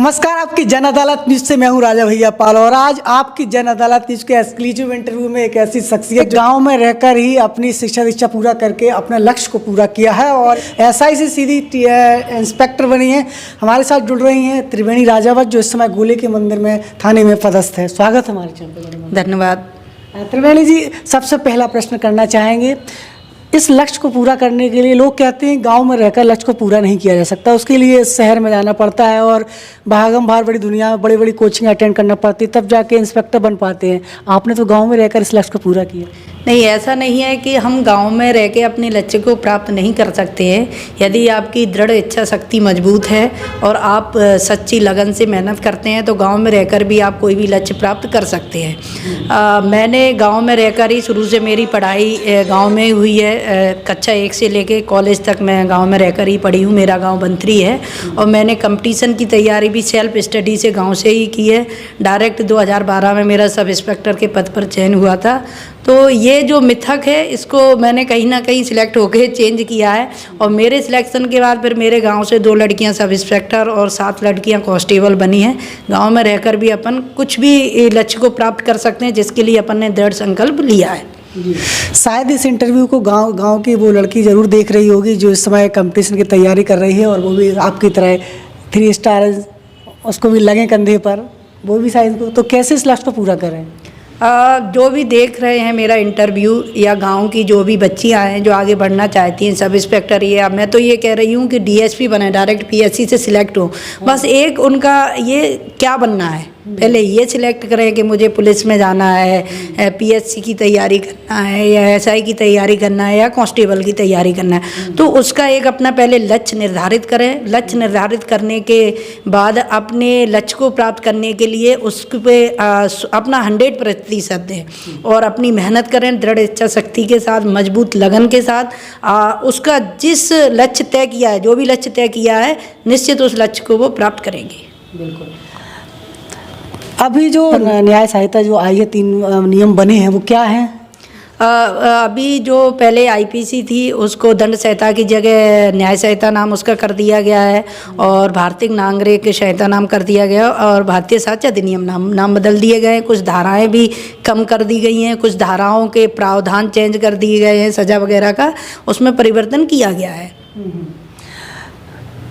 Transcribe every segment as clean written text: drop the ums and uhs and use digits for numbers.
नमस्कार, आपकी जन अदालत न्यूज से मैं हूं राजा भैया पाल। और आज आपकी जन अदालत न्यूज के एक्सक्लूसिव इंटरव्यू में एक ऐसी शख्सियत गांव में रहकर ही अपनी शिक्षा दीक्षा पूरा करके अपने लक्ष्य को पूरा किया है और एसआई से सीधी इंस्पेक्टर बनी है। हमारे साथ जुड़ रही हैं त्रिवेणी राजावत, जो इस समय गोले के मंदिर में थाने में पदस्थ है। स्वागत है हमारे चैनल पर। धन्यवाद। त्रिवेणी जी, सबसे पहला प्रश्न करना चाहेंगे, इस लक्ष्य को पूरा करने के लिए लोग कहते हैं गांव में रहकर लक्ष्य को पूरा नहीं किया जा सकता, उसके लिए शहर में जाना पड़ता है और भागम भाग बड़ी दुनिया में बड़ी बड़ी कोचिंग अटेंड करना पड़ती है, तब जाके इंस्पेक्टर बन पाते हैं। आपने तो गांव में रहकर इस लक्ष्य को पूरा किया। नहीं, ऐसा नहीं है कि हम गांव में रह के अपने लक्ष्य को प्राप्त नहीं कर सकते हैं। यदि आपकी दृढ़ इच्छा शक्ति मजबूत है और आप सच्ची लगन से मेहनत करते हैं तो गांव में रहकर भी आप कोई भी लक्ष्य प्राप्त कर सकते हैं। मैंने गांव में रहकर ही शुरू से मेरी पढ़ाई गांव में हुई है। कक्षा 1 से लेके कॉलेज तक मैं गांव में रहकर ही पढ़ी हूँ। मेरा गांव बंथरी है और मैंने कंपटीशन की तैयारी भी सेल्फ स्टडी से गांव से ही की है। डायरेक्ट 2012 में मेरा सब इंस्पेक्टर के पद पर चयन हुआ था। तो ये जो मिथक है, इसको मैंने कहीं ना कहीं सिलेक्ट होकर चेंज किया है और मेरे सिलेक्शन के बाद फिर मेरे गांव से 2 लड़कियां सब इंस्पेक्टर और 7 लड़कियां कांस्टेबल बनी हैं। गांव में रहकर भी अपन कुछ भी लक्ष्य को प्राप्त कर सकते हैं, जिसके लिए अपन ने दृढ़ संकल्प लिया है। शायद इस इंटरव्यू को गांव की वो लड़की ज़रूर देख रही होगी जो इस समय कंपटीशन की तैयारी कर रही है और वो भी आपकी तरह 3 स्टार उसको भी लगे कंधे पर, वो भी शायद। तो कैसे इस लक्ष्य को पूरा करें? जो भी देख रहे हैं मेरा इंटरव्यू या गांव की जो भी बच्चियां हैं जो आगे बढ़ना चाहती हैं, सब इंस्पेक्टर, ये मैं तो ये कह रही हूँ कि डीएसपी बने, डायरेक्ट पीएससी से सिलेक्ट हो। बस एक उनका ये क्या बनना है, पहले ये सिलेक्ट करें कि मुझे पुलिस में जाना है, पीएससी की तैयारी करना है या एसआई की तैयारी करना है या कांस्टेबल की तैयारी करना है। तो उसका एक अपना पहले लक्ष्य निर्धारित करें। लक्ष्य निर्धारित करने के बाद अपने लक्ष्य को प्राप्त करने के लिए उस पर अपना 100% दें और अपनी मेहनत करें दृढ़ इच्छा शक्ति के साथ, मजबूत लगन के साथ। उसका जिस लक्ष्य तय किया है, जो भी लक्ष्य तय किया है, निश्चित उस लक्ष्य को वो प्राप्त करेंगे। बिल्कुल। अभी जो न्याय सहायता जो आई है, 3 नियम बने हैं, वो क्या हैं? अभी जो पहले आईपीसी थी उसको दंड संहिता की जगह न्याय संहिता नाम उसका कर दिया गया है और भारतीय नागरिक संहिता नाम कर दिया गया और भारतीय साक्ष्य अधिनियम नाम बदल दिए गए हैं। कुछ धाराएं भी कम कर दी गई हैं, कुछ धाराओं के प्रावधान चेंज कर दिए गए हैं, सजा वगैरह का उसमें परिवर्तन किया गया है।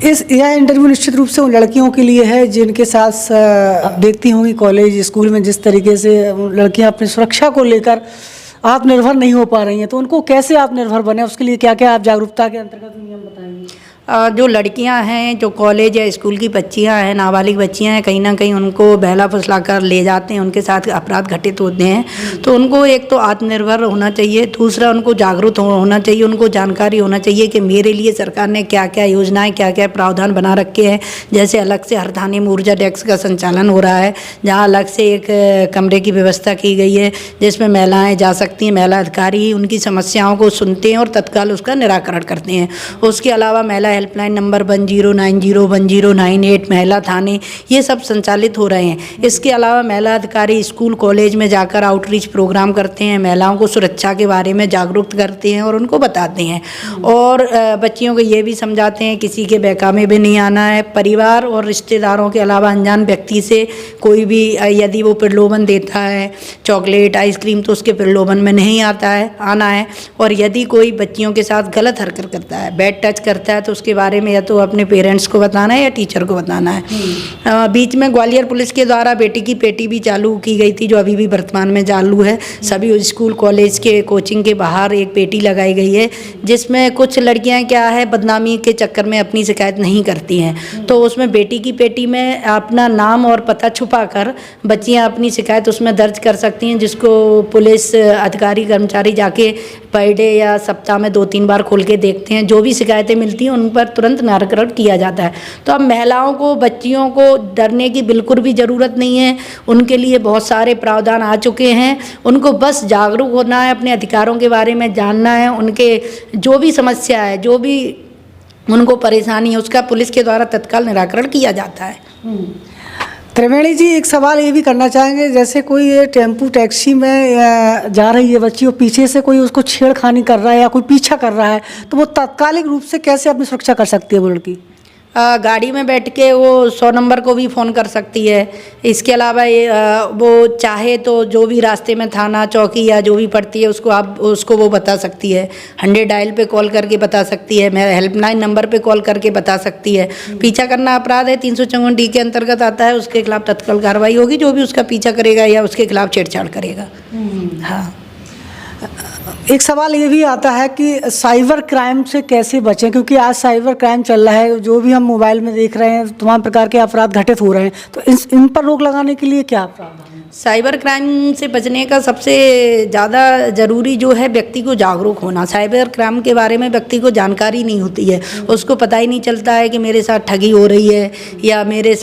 यह इंटरव्यू निश्चित रूप से उन लड़कियों के लिए है जिनके साथ आप देखती होंगी कॉलेज स्कूल में जिस तरीके से लड़कियां अपनी सुरक्षा को लेकर आत्मनिर्भर नहीं हो पा रही हैं, तो उनको कैसे आत्मनिर्भर बने, उसके लिए क्या क्या आप जागरूकता के अंतर्गत नियम बताएंगे? जो लड़कियां हैं, जो कॉलेज या स्कूल की बच्चियां हैं, नाबालिग बच्चियां हैं, कहीं ना कहीं उनको बहला फुसला कर ले जाते हैं, उनके साथ अपराध घटित होते हैं। तो उनको एक तो आत्मनिर्भर होना चाहिए, दूसरा उनको जागरूक होना चाहिए, उनको जानकारी होना चाहिए कि मेरे लिए सरकार ने क्या क्या योजनाएं, क्या क्या प्रावधान बना रखे हैं। जैसे अलग से हर थाने में ऊर्जा डेस्क का संचालन हो रहा है, जहाँ अलग से एक कमरे की व्यवस्था की गई है जिसमें महिलाएँ जा सकती हैं। महिला अधिकारी उनकी समस्याओं को सुनते हैं और तत्काल उसका निराकरण करते हैं। उसके अलावा महिला हेल्पलाइन नंबर 1090 1098 महिला थाने, ये सब संचालित हो रहे हैं। इसके अलावा महिला अधिकारी स्कूल कॉलेज में जाकर आउटरीच प्रोग्राम करते हैं, महिलाओं को सुरक्षा के बारे में जागरूक करते हैं और उनको बताते हैं और बच्चियों को ये भी समझाते हैं किसी के बहकावे में नहीं आना है। परिवार और रिश्तेदारों के अलावा अनजान व्यक्ति से कोई भी यदि वो प्रलोभन देता है, चॉकलेट आइसक्रीम, तो उसके प्रलोभन में नहीं आना है। और यदि कोई बच्चियों के साथ गलत हरकत करता है, बैड टच करता है, तो उसके बारे में या तो अपने पेरेंट्स को बताना है या टीचर को बताना है। बीच में ग्वालियर पुलिस के द्वारा बेटी की पेटी भी चालू की गई थी, जो अभी भी वर्तमान में चालू है। सभी स्कूल कॉलेज के कोचिंग के बाहर एक पेटी लगाई गई है, जिसमें कुछ लड़कियां क्या है बदनामी के चक्कर में अपनी शिकायत नहीं करती हैं, तो उसमें बेटी की पेटी में अपना नाम और पता छुपा कर बच्चियाँ अपनी शिकायत उसमें दर्ज कर सकती हैं, जिसको पुलिस अधिकारी कर्मचारी जाके पर डे या सप्ताह में 2-3 बार खोल के देखते हैं। जो भी शिकायतें मिलती हैं उन पर तुरंत निराकरण किया जाता है। तो अब महिलाओं को, बच्चियों को डरने की बिल्कुल भी ज़रूरत नहीं है। उनके लिए बहुत सारे प्रावधान आ चुके हैं। उनको बस जागरूक होना है, अपने अधिकारों के बारे में जानना है, उनके जो भी समस्या है, जो भी उनको परेशानी है, उसका पुलिस के द्वारा तत्काल निराकरण किया जाता है। त्रिवेणी जी, एक सवाल ये भी करना चाहेंगे, जैसे कोई टेम्पू टैक्सी में जा रही है बच्ची और पीछे से कोई उसको छेड़खानी कर रहा है या कोई पीछा कर रहा है, तो वो तात्कालिक रूप से कैसे अपनी सुरक्षा कर सकती है वो लड़की? गाड़ी में बैठ के वो 100 नंबर को भी फ़ोन कर सकती है। इसके अलावा वो चाहे तो जो भी रास्ते में थाना चौकी या जो भी पड़ती है उसको वो बता सकती है। 100 डायल पे कॉल करके बता सकती है, मेरा हेल्पलाइन नंबर पे कॉल करके बता सकती है। पीछा करना अपराध है, 354D के अंतर्गत आता है। उसके खिलाफ तत्काल कार्रवाई होगी, जो भी उसका पीछा करेगा या उसके खिलाफ छेड़छाड़ करेगा। हाँ, एक सवाल ये भी आता है कि साइबर क्राइम से कैसे बचें, क्योंकि आज साइबर क्राइम चल रहा है, जो भी हम मोबाइल में देख रहे हैं तमाम प्रकार के अपराध घटित हो रहे हैं, तो इन पर रोक लगाने के लिए क्या प्रावधान है? साइबर क्राइम से बचने का सबसे ज़्यादा ज़रूरी जो है व्यक्ति को जागरूक होना। साइबर क्राइम के बारे में व्यक्ति को जानकारी नहीं होती है, उसको पता ही नहीं चलता है कि मेरे साथ ठगी हो रही है या मेरे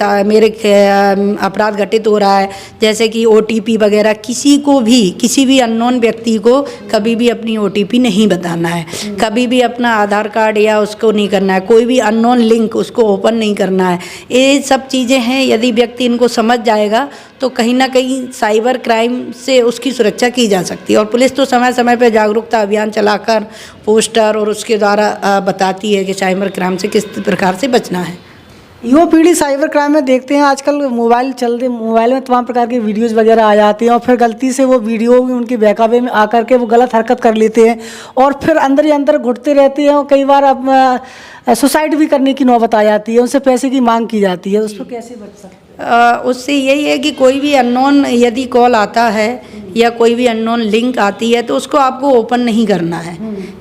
अपराध घटित हो रहा है। जैसे कि OTP वगैरह किसी भी अननोन व्यक्ति को कभी भी अपनी OTP नहीं बताना है, कभी भी अपना आधार कार्ड या उसको नहीं करना है, कोई भी अननोन लिंक उसको ओपन नहीं करना है। ये सब चीज़ें हैं, यदि व्यक्ति इनको समझ जाएगा तो कहीं ना कहीं साइबर क्राइम से उसकी सुरक्षा की जा सकती है। और पुलिस तो समय समय पर जागरूकता अभियान चलाकर पोस्टर और उसके द्वारा बताती है कि साइबर क्राइम से किस प्रकार से बचना है। युवा पीढ़ी साइबर क्राइम में देखते हैं आजकल मोबाइल में तमाम प्रकार की वीडियोस वगैरह आ जाती हैं और फिर गलती से वो वीडियो भी उनके बहकावे में आकर के वो गलत हरकत कर लेते हैं और फिर अंदर ही अंदर घुटते रहते हैं और कई बार अब सुसाइड भी करने की नौबत आ जाती है, उनसे पैसे की मांग की जाती है। उस पर कैसे बच सकते हैं? उससे यही है कि कोई भी अननोन यदि कॉल आता है या कोई भी अननोन लिंक आती है तो उसको आपको ओपन नहीं करना है,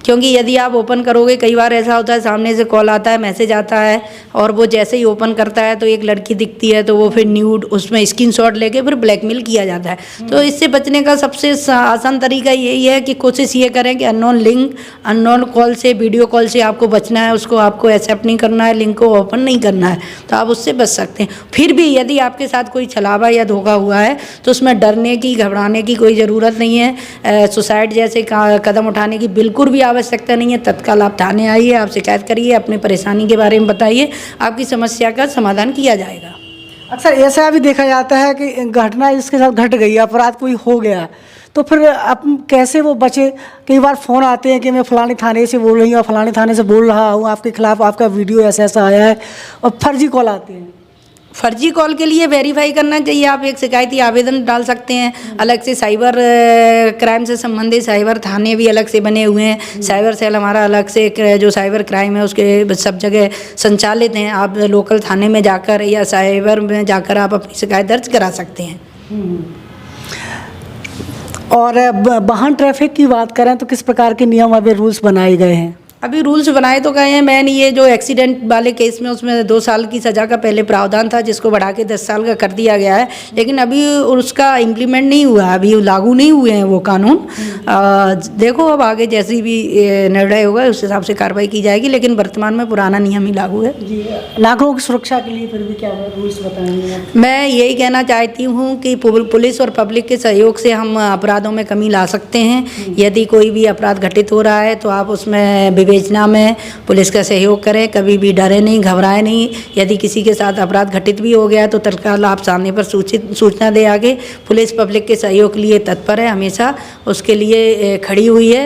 क्योंकि यदि आप ओपन करोगे, कई बार ऐसा होता है सामने से कॉल आता है, मैसेज आता है और वो जैसे ही ओपन करता है तो एक लड़की दिखती है, तो वो फिर न्यूड उसमें स्क्रीनशॉट लेके फिर ब्लैकमेल किया जाता है। तो इससे बचने का सबसे आसान तरीका यही है कि कोशिश ये करें कि अननोन लिंक, अननोन कॉल से, वीडियो कॉल से आपको बचना है, उसको आपको एक्सेप्ट नहीं करना है, लिंक को ओपन नहीं करना है, तो आप उससे बच सकते हैं। फिर भी यदि आपके साथ कोई छलावा या धोखा हुआ है तो उसमें डरने की, घबराने की कोई ज़रूरत नहीं है। सुसाइड जैसे कदम उठाने की बिल्कुल भी आवश्यकता नहीं है। तत्काल आप थाने आइए, आप शिकायत करिए, अपनी परेशानी के बारे में बताइए, आपकी समस्या का समाधान किया जाएगा। अक्सर ऐसा भी देखा जाता है कि घटना इसके साथ घट गई, अपराध कोई हो गया, तो फिर अब कैसे वो बचे? कई बार फ़ोन आते हैं कि मैं फ़लाने थाने से बोल रही हूँ, फ़लाने थाने से बोल रहा हूँ, आपके खिलाफ आपका वीडियो ऐसा ऐसा आया है, और फर्जी कॉल आते हैं। फर्जी कॉल के लिए वेरीफाई करना चाहिए, आप एक शिकायती आवेदन डाल सकते हैं। अलग से साइबर क्राइम से संबंधित साइबर थाने भी अलग से बने हुए हैं, साइबर सेल हमारा अलग से जो साइबर क्राइम है उसके सब जगह संचालित हैं। आप लोकल थाने में जाकर या साइबर में जाकर आप अपनी शिकायत दर्ज करा सकते हैं। और वाहन ट्रैफिक की बात करें तो किस प्रकार के नियम अभी रूल्स बनाए गए हैं? अभी रूल्स बनाए तो गए हैं, मैंने ये जो एक्सीडेंट वाले केस में उसमें 2 साल की सज़ा का पहले प्रावधान था, जिसको बढ़ा के 10 साल का कर दिया गया है, लेकिन अभी उसका इम्प्लीमेंट नहीं हुआ, अभी लागू नहीं हुए हैं वो कानून। देखो अब आगे जैसी भी निर्णय होगा उस हिसाब से कार्रवाई की जाएगी, लेकिन वर्तमान में पुराना नियम ही लागू है। जी, नागरिकों की सुरक्षा के लिए फिर भी क्या रूल्स बताएंगे? मैं यही कहना चाहती हूँ कि पुलिस और पब्लिक के सहयोग से हम अपराधों में कमी ला सकते हैं। यदि कोई भी अपराध घटित हो रहा है तो आप उसमें विवेचना में पुलिस का सहयोग करें, कभी भी डरे नहीं, घबराए नहीं। यदि किसी के साथ अपराध घटित भी हो गया तो तत्काल आप सामने पर सूचना दे आगे। पुलिस पब्लिक के सहयोग के लिए तत्पर है, हमेशा उसके लिए खड़ी हुई है,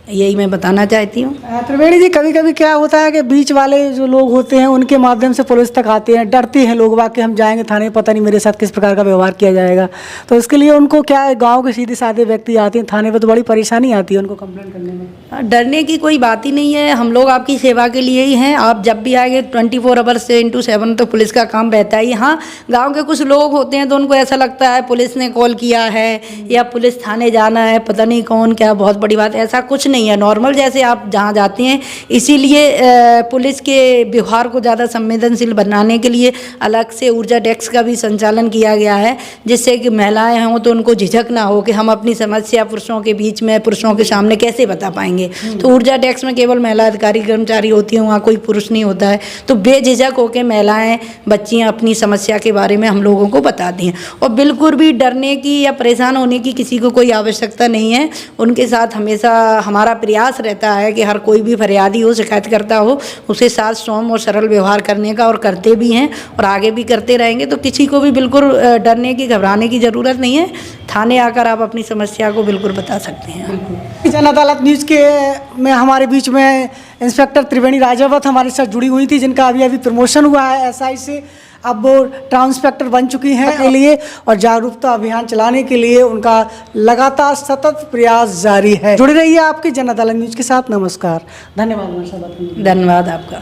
यही मैं बताना चाहती हूँ। त्रिवेणी जी, कभी कभी क्या होता है कि बीच वाले जो लोग होते हैं उनके माध्यम से पुलिस तक आते हैं, डरते हैं लोग वाकई हम जाएंगे थाने, पता नहीं मेरे साथ किस प्रकार का व्यवहार किया जाएगा, तो इसके लिए उनको क्या है, गांव के सीधे साधे व्यक्ति आते हैं थाने पे तो बड़ी परेशानी आती है उनको कंप्लेंट करने में। डरने की कोई बात ही नहीं है, हम लोग आपकी सेवा के लिए ही हैं। आप जब भी आएंगे 24 आवर्स से × 7 तो पुलिस का काम रहता ही। हाँ, गाँव के कुछ लोग होते हैं तो उनको ऐसा लगता है पुलिस ने कॉल किया है या पुलिस थाने जाना है, पता नहीं कौन, क्या बहुत बड़ी बात, ऐसा कुछ नहीं है। नॉर्मल जैसे आप जहाँ जाते हैं, इसीलिए पुलिस के व्यवहार को ज़्यादा संवेदनशील बनाने के लिए अलग से ऊर्जा डेस्क का भी संचालन किया गया है, जिससे कि महिलाएं हों तो उनको झिझक ना हो कि हम अपनी समस्या पुरुषों के बीच में, पुरुषों के सामने कैसे बता पाएंगे। तो ऊर्जा डेस्क में केवल महिला अधिकारी कर्मचारी होती हैं, वहाँ कोई पुरुष नहीं होता है, तो बेझिझक होकर महिलाएं, बच्चियाँ अपनी समस्या के बारे में हम लोगों को बताती हैं। और बिल्कुल भी डरने की या परेशान होने की किसी को कोई आवश्यकता नहीं है। उनके साथ हमेशा हमारा हमारा प्रयास रहता है कि हर कोई भी फरियादी हो, शिकायत करता हो, उसे साथ सौम्य और सरल व्यवहार करने का, और करते भी हैं और आगे भी करते रहेंगे। तो किसी को भी बिल्कुल डरने की, घबराने की ज़रूरत नहीं है। थाने आकर आप अपनी समस्या को बिल्कुल बता सकते हैं। जन अदालत न्यूज़ के में हमारे बीच में इंस्पेक्टर त्रिवेणी राजावत हमारे साथ जुड़ी हुई थी, जिनका अभी प्रमोशन हुआ है एसआई से। अब वो टाउन इंस्पेक्टर बन चुकी हैं के लिए, और जागरूकता अभियान चलाने के लिए उनका लगातार सतत प्रयास जारी है। जुड़े रहिए आपके जन अदालत न्यूज़ के साथ। नमस्कार, धन्यवाद। धन्यवाद आपका।